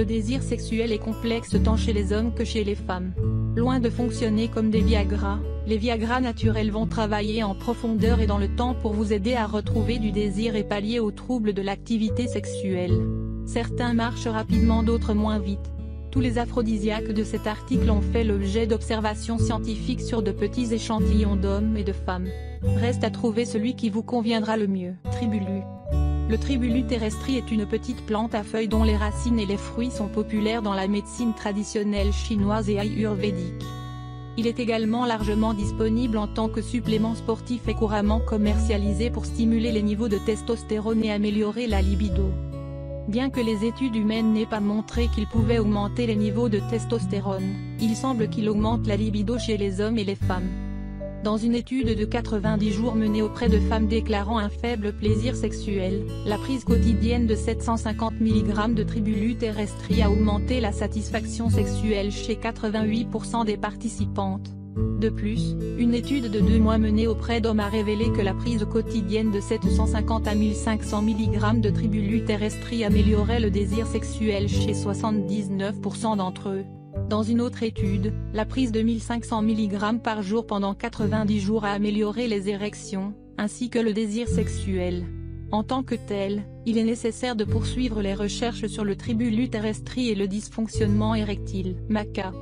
désir sexuel est complexe tant chez les hommes que chez les femmes. Loin de fonctionner comme des Viagra, les Viagra naturels vont travailler en profondeur et dans le temps pour vous aider à retrouver du désir et pallier aux troubles de l'activité sexuelle. Certains marchent rapidement, d'autres moins vite. Tous les aphrodisiaques de cet article ont fait l'objet d'observations scientifiques sur de petits échantillons d'hommes et de femmes. Reste à trouver celui qui vous conviendra le mieux. Tribulu. Le Tribulu terrestri est une petite plante à feuilles dont les racines et les fruits sont populaires dans la médecine traditionnelle chinoise et ayurvédique. Il est également largement disponible en tant que supplément sportif et couramment commercialisé pour stimuler les niveaux de testostérone et améliorer la libido. Bien que les études humaines n'aient pas montré qu'il pouvait augmenter les niveaux de testostérone, il semble qu'il augmente la libido chez les hommes et les femmes. Dans une étude de 90 jours menée auprès de femmes déclarant un faible plaisir sexuel, la prise quotidienne de 750 mg de Tribulu terrestri a augmenté la satisfaction sexuelle chez 88% des participantes. De plus, une étude de 2 mois menée auprès d'hommes a révélé que la prise quotidienne de 750 à 1500 mg de Tribulu terrestri améliorait le désir sexuel chez 79% d'entre eux. Dans une autre étude, la prise de 1500 mg par jour pendant 90 jours a amélioré les érections, ainsi que le désir sexuel. En tant que tel, il est nécessaire de poursuivre les recherches sur le Tribulu terrestri et le dysfonctionnement érectile. Maca.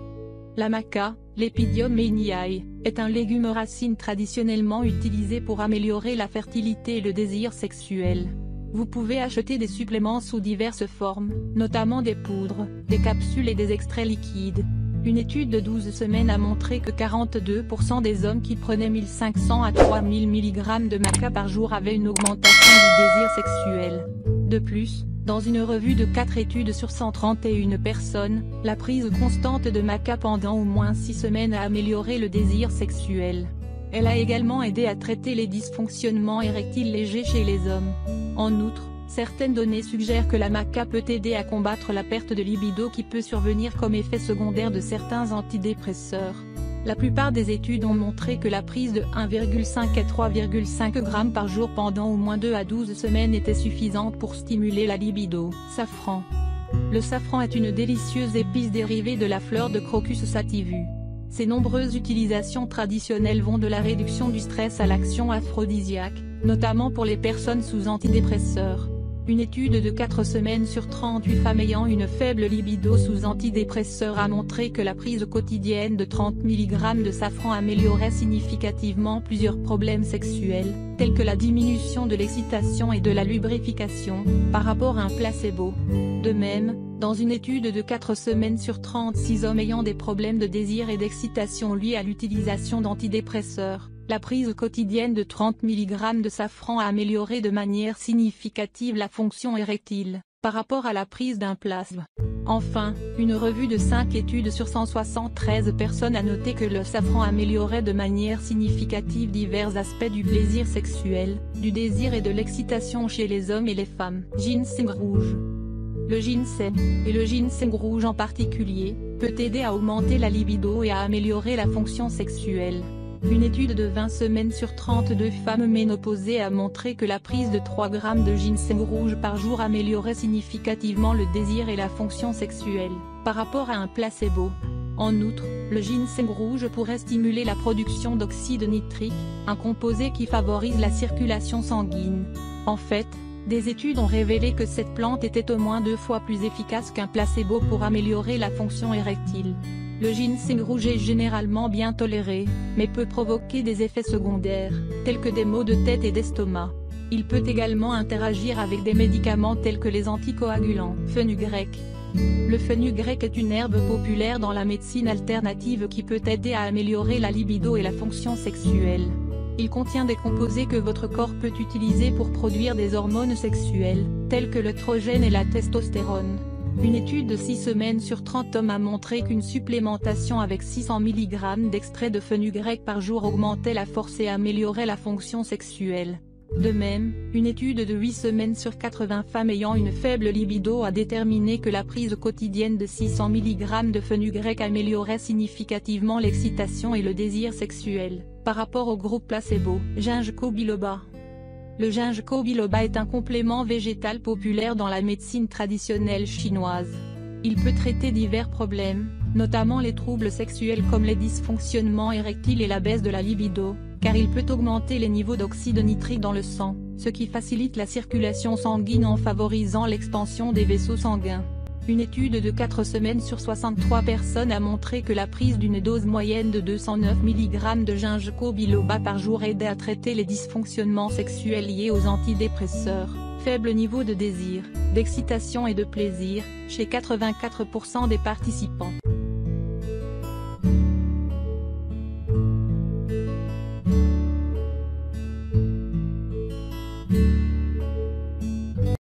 La maca, l'Epidium meiniae, est un légume racine traditionnellement utilisé pour améliorer la fertilité et le désir sexuel. Vous pouvez acheter des suppléments sous diverses formes, notamment des poudres, des capsules et des extraits liquides. Une étude de 12 semaines a montré que 42% des hommes qui prenaient 1500 à 3000 mg de maca par jour avaient une augmentation du désir sexuel. De plus, dans une revue de 4 études sur 131 personnes, la prise constante de maca pendant au moins 6 semaines a amélioré le désir sexuel. Elle a également aidé à traiter les dysfonctionnements érectiles légers chez les hommes. En outre, certaines données suggèrent que la maca peut aider à combattre la perte de libido qui peut survenir comme effet secondaire de certains antidépresseurs. La plupart des études ont montré que la prise de 1,5 à 3,5 g par jour pendant au moins 2 à 12 semaines était suffisante pour stimuler la libido. Safran. Le safran est une délicieuse épice dérivée de la fleur de Crocus sativus. Ses nombreuses utilisations traditionnelles vont de la réduction du stress à l'action aphrodisiaque, notamment pour les personnes sous antidépresseurs. Une étude de 4 semaines sur 38 femmes ayant une faible libido sous antidépresseurs a montré que la prise quotidienne de 30 mg de safran améliorait significativement plusieurs problèmes sexuels, tels que la diminution de l'excitation et de la lubrification, par rapport à un placebo. De même, dans une étude de 4 semaines sur 36 hommes ayant des problèmes de désir et d'excitation liés à l'utilisation d'antidépresseurs, la prise quotidienne de 30 mg de safran a amélioré de manière significative la fonction érectile, par rapport à la prise d'un plasme. Enfin, une revue de 5 études sur 173 personnes a noté que le safran améliorait de manière significative divers aspects du plaisir sexuel, du désir et de l'excitation chez les hommes et les femmes. Ginseng rouge. Le ginseng, et le ginseng rouge en particulier, peut aider à augmenter la libido et à améliorer la fonction sexuelle. Une étude de 20 semaines sur 32 femmes ménopausées a montré que la prise de 3 g de ginseng rouge par jour améliorait significativement le désir et la fonction sexuelle, par rapport à un placebo. En outre, le ginseng rouge pourrait stimuler la production d'oxyde nitrique, un composé qui favorise la circulation sanguine. En fait, des études ont révélé que cette plante était au moins 2 fois plus efficace qu'un placebo pour améliorer la fonction érectile. Le ginseng rouge est généralement bien toléré, mais peut provoquer des effets secondaires, tels que des maux de tête et d'estomac. Il peut également interagir avec des médicaments tels que les anticoagulants. Fenugrec. Le fenugrec est une herbe populaire dans la médecine alternative qui peut aider à améliorer la libido et la fonction sexuelle. Il contient des composés que votre corps peut utiliser pour produire des hormones sexuelles, telles que l'œstrogène et la testostérone. Une étude de 6 semaines sur 30 hommes a montré qu'une supplémentation avec 600 mg d'extrait de fenugrec par jour augmentait la force et améliorait la fonction sexuelle. De même, une étude de 8 semaines sur 80 femmes ayant une faible libido a déterminé que la prise quotidienne de 600 mg de fenugrec améliorait significativement l'excitation et le désir sexuel, par rapport au groupe placebo. Ginkgo biloba. Le ginkgo biloba est un complément végétal populaire dans la médecine traditionnelle chinoise. Il peut traiter divers problèmes, notamment les troubles sexuels comme les dysfonctionnements érectiles et la baisse de la libido, car il peut augmenter les niveaux d'oxyde nitrique dans le sang, ce qui facilite la circulation sanguine en favorisant l'expansion des vaisseaux sanguins. Une étude de 4 semaines sur 63 personnes a montré que la prise d'une dose moyenne de 209 mg de ginkgo biloba par jour aidait à traiter les dysfonctionnements sexuels liés aux antidépresseurs, faible niveau de désir, d'excitation et de plaisir, chez 84% des participants.